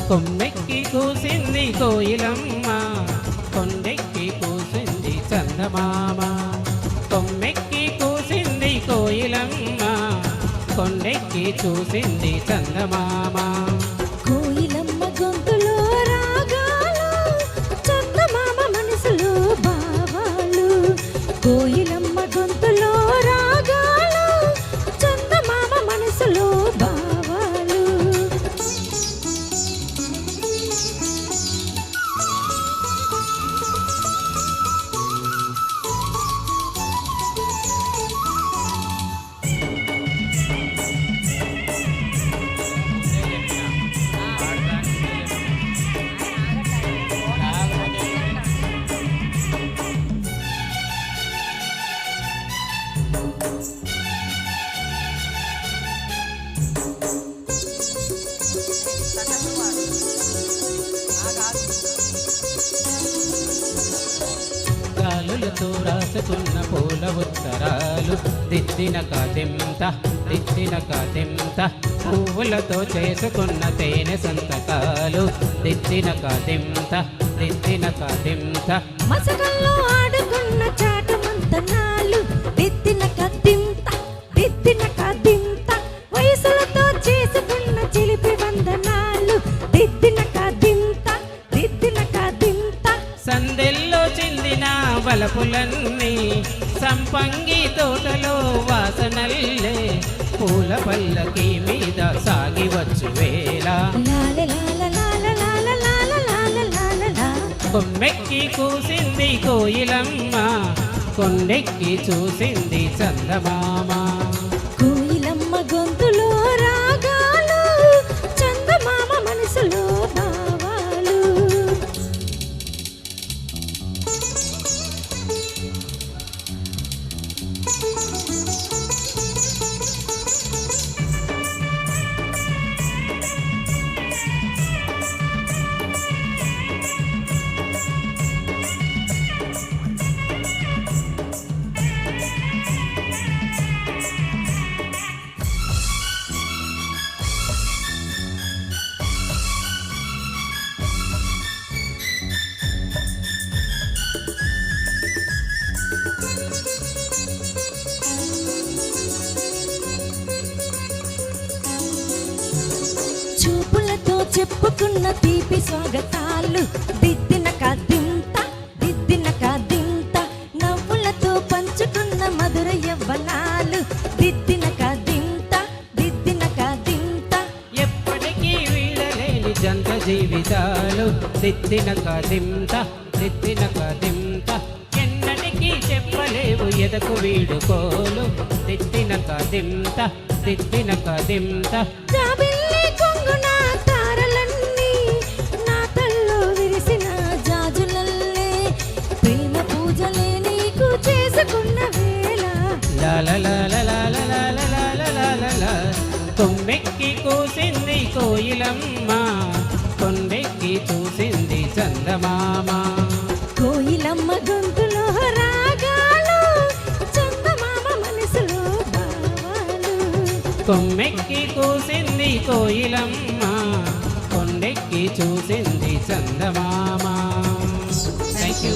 కొమ్మెక్కి కూసింది కోయిలమ్మ, కొండెక్కి కూసింది చందమామ. కొమ్మెక్కి కూసింది కోయిలమ్మ, కొండెక్కి చూసింది చందమామ. కోయిలమ్మ గొంతులో రాగాలు, చందమామ మనసులో భావాలు. కోయిలమ్మ గొంతులో రాగాలు, చందమామ మనసులో భావాలు. గాలులతో రాసుకున్న పూల ఉత్తరాలు, దిద్దిన కదింత దిద్దిన కదింత. పువ్వులతో చేసుకున్న తేనె సంతకాలు, దిద్దిన కదింత దిద్దిన కదింత. మసకల్లో ఆడుకున్న చాటు మంతనాలు, దిద్దిన కదింత దిద్దిన కదింత. వయసులతో చేసుకున్న చిలిపి వందనాలు, దిద్దిన కదింత దిద్దిన కదింత. సందెల్లో చిందిన వలపులన్నీ, సంపంగి తోటలో వాసనల్లే. పూల పల్లకి మీద సాగివచ్చు వేళ, కొమ్మెక్కి కూసింది కోయిలమ్మ, కొండెక్కి చూసింది చందమామ. కోయిలమ్మ గొంతులో రాగాలు, చందమామ మనసులో భావాలు. చూపులతో చెప్పుకున్న తీపి స్వాగతాలు, దిద్దిన కదింత దిద్దిన కదింత. నవ్వులతో పంచుకున్న మధుర యవ్వనాలు, దిద్దిన కదింత దిద్దిన కదింత. ఎప్పటికీ వీడలేని జంట జీవితాలు, దిద్దిన కదింత దిద్దిన కదింత. ఎన్నటికీ చెప్పలేవు ఎదకు వీడుకోలు, దిద్దిన కదింత దిద్దిన కదింత. జాబిల్లి కొంగున తారలన్నీ, నా తల్లో విరిసిన జాజులల్లే. ప్రేమ పూజలే నీకు చేసుకున్న వేళ, కొమ్మెక్కి కూసింది కోయిలమ్మ, కొండెక్కి చూసింది చందమామ. కోయిలమ్మ గొంతులో రాగాలు, చందమామ మనసులో భావాలు. కొమ్మెక్కి కూసింది కోయిలమ్మ, కొండెక్కి చూసింది చందమామ. Thank you.